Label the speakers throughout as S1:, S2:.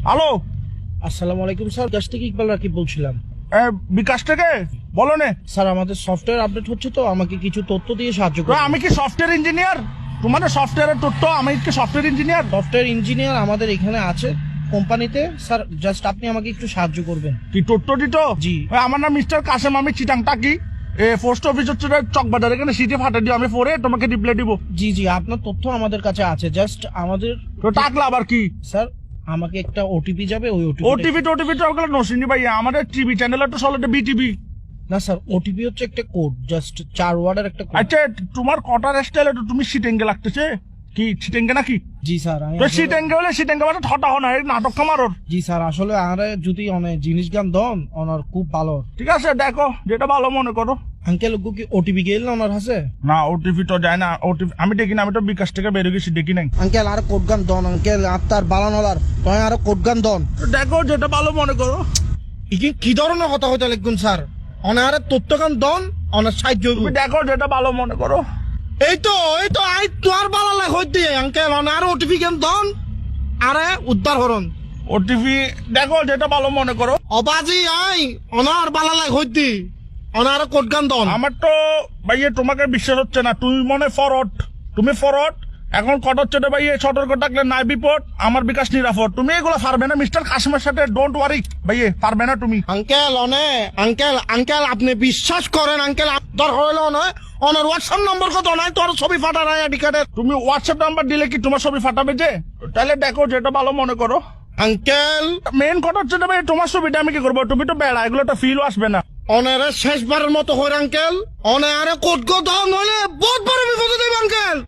S1: Hello,
S2: আসসালামু আলাইকুম sir, কাছ থেকে ইকবাল রাকিব বলছিলাম।
S1: বিকাশ থেকে বলো নে।
S2: স্যার আমাদের সফটওয়্যার আপডেট হচ্ছে, তো আমাকে কিছু তথ্য দিয়ে সাহায্য করুন।
S1: আমি কি সফটওয়্যার ইঞ্জিনিয়ার? তোমাদের সফটওয়্যারের তথ্য, আমি কি সফটওয়্যার ইঞ্জিনিয়ার?
S2: সফটওয়্যার ইঞ্জিনিয়ার আমাদের এখানে আছে কোম্পানিতে। স্যার জাস্ট আপনি আমাকে একটু সাহায্য করবেন।
S1: কি তথ্য দিতো?
S2: জি।
S1: আমার নাম মিস্টার কাসেম, আমি চিটাংটা কি পোস্ট অফিস হচ্ছে চকবাজার, এখানে সিটি ফাটা দিও, আমি পরে তোমাকে রিপ্লাই দিব।
S2: জি জি, আপনার তথ্য আমাদের কাছে আছে, জাস্ট আমাদের
S1: তো টাকলা আবার কি?
S2: স্যার আমাকে একটা ওটিপি যাবে, ওই
S1: ওটিপি তো ওগুলো নসিনি ভাই, আমাদের টিভি চ্যানেল তো চলে বিটিভি।
S2: না স্যার, ওটিপি হচ্ছে একটা কোড, জাস্ট 4 ওয়ার্ডের একটা কোড।
S1: আচ্ছা, তোমার কটার স্টাইলে তো তুমি সিটেঙ্গে লাগতেছে, কি সিটেঙ্গে নাকি?
S2: জি স্যার,
S1: তো সিটেঙ্গে হলে সিটেঙ্গে মানে ঠটা হনা, এই নাটক কামারর।
S2: জি স্যার, আসলে আরে যদি অনেক জিনিস গান দন ওনার খুব ভালো।
S1: ঠিক আছে, দেখো যেটা ভালো মনে করো।
S2: আঙ্কেল কি ওটিপি গেল না ওনার হাসে?
S1: না, ওটিপি তো যায় না, ওটিপি আমি দেখি না, আমি তো বিকাশ থেকে বেরিয়ে গেছি, দেখি নাই।
S2: আঙ্কেল আর কোড গান দন, আঙ্কেল আপনার বালানলার তয় আর কোড গান দন।
S1: দেখো যেটা ভালো মনে করো।
S2: কি ধরনের কথা হইতে লিখুন স্যার? অনারে তথ্য গান দন, অনার সাহায্য হইব।
S1: তুমি দেখো যেটা ভালো মনে করো।
S2: এই তো আই তোর বালালে হইতে আঙ্কেল অনার ওটিপি গান দন, আরে উদ্ধার হরন।
S1: ওটিপি দেখো যেটা ভালো মনে করো।
S2: অবাজি আই অনার বালালে হইতে অনার কোড গান দন।
S1: আমার তো ভাইয়ে তোমাকে বিশ্বাস হচ্ছে না, তুমি মনে ফরওয়ার্ড, তুমি ফরওয়ার্ড। এখন কট হচ্ছে না ভাইয়ে, সতর্ক থাকলে নাই বিপদ, আমার বিকাশ নিরাপদ। তুমি এগুলো পারবে না মিস্টার কাসিমের সাথে, ডোন্ট ওয়ারি ভাইয়ে, পারবে না তুমি।
S2: আঙ্কেল আঙ্কেল আপনি বিশ্বাস করেন আঙ্কেল, আপনার হইল না অনার হোয়াটসঅ্যাপ নম্বর কত নাই, তোর ছবি ফাটা নাই আইডি কার্ডের।
S1: তুমি হোয়াটসঅ্যাপ নাম্বার দিলে কি তোমার ছবি ফাটাবে যে? তাহলে দেখো যেটা ভালো মনে করো।
S2: আঙ্কেল
S1: মেন কথা হচ্ছে না ভাই, তোমার ছবিটা আমি কি করবো? তুমি তো বেড়া, এগুলো তো ফিলও আসবে না।
S2: অনারে শেষবারের মতো হই আঙ্কেল, অনারে কোড গো দাও, নইলে বহুত বড় বিপদে দেব আঙ্কেল।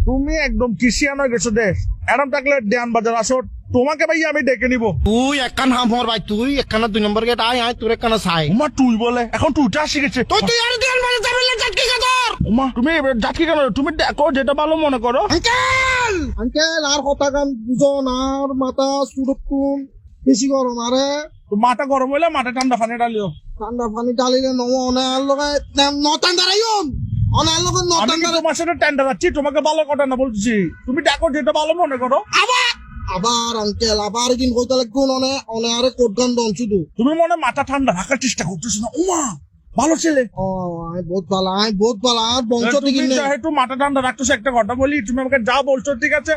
S1: তুমি একদম কিসিয়ান হয়ে গেছো দেশ। এরম থাকলে দেয়ান বাজার আসো, তোমাকে ভাই আমি ডেকে নিবো।
S2: তুই একখান হাম হর ভাই, তুই একখানা 2 নম্বর গেট আয় তোর একখানা চাই।
S1: উমা তুই বলে, এখন তুইটা শিখেছে।
S2: তুই আর দেন মানে যাবেলে জাটকি গাদর।
S1: উমা তুমি যাচ্ছি কেন? তুমি দেখো যেটা ভালো মনে করো।
S2: আঙ্কেল আর কথা গান বুঝন, আর মাথা সুরক্ষণ বেশি গরম, আরে
S1: তো মাথা গরম হইলে মাথা ঠান্ডা পানি ডালিও।
S2: ঠান্ডা পানি ডালিলে নম অনার লগে নতান দাঁড়াইন, অনার লগে
S1: আমি
S2: নতান
S1: কি
S2: দাঁড়াই।
S1: তোমার সাথে টেন্ডার যাচ্ছি? তোমাকে ভালো কথা না বলছি, তুমি দেখো যেটা ভালো মনে করো।
S2: আবার আঙ্কেল আবার কিন কইতে লাগুন, অনে আরে কোড গান দন শুধু।
S1: তুমি মনে মাথা ঠান্ডা রাখার চেষ্টা করতেছো না? উমা ভালো ছেলে।
S2: ও আই বহুত ভালো আর বংশ
S1: তুমি
S2: থেকে
S1: যেহেতু মাথা ঠান্ডা রাখতেছো, একটা কথা বলি, তুমি আমাকে যা বলছো ঠিক আছে,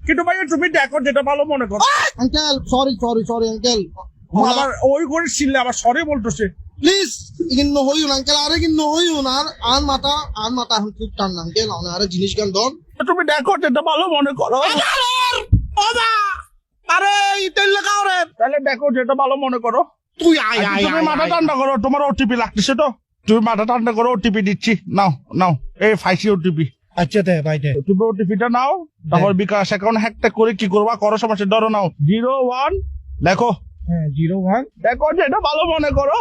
S1: কিন্তু ভাই তুমি দেখো যেটা ভালো মনে করো।
S2: আঙ্কেল সরি আঙ্কেল,
S1: আবার ওই করে ছিললে আবার সরি বলতেছে।
S2: প্লিজ ইগিন নহইউন আঙ্কেল, আরে কিন নহইউন, আর মাথা এখন খুব ঠান্ডা আঙ্কেল, আরে জিনিস গান দন।
S1: তুমি দেখো যেটা ভালো মনে করো।
S2: আরে ইতেল লাগাও রে,
S1: তাহলে দেখো যেটা ভালো মনে করো।
S2: তুই আয়
S1: তুমি মাথা ঠান্ডা করো, তোমার ওটিপি লাগতেছে তো, তুমি মাথা ঠান্ডা করো, ওটিপি দিচ্ছি, নাও এই ফাইসি ওটিপি।
S2: আচ্ছা দে ভাই দে।
S1: তুমি ওটিপিটা নাও, তারপর বিকাশ অ্যাকাউন্ট হ্যাকটা করে কি করবা করো, সমস্যা ধরো নাও 01 লেখো।
S2: হ্যাঁ 01
S1: দেখো যেটা ভালো মনে করো।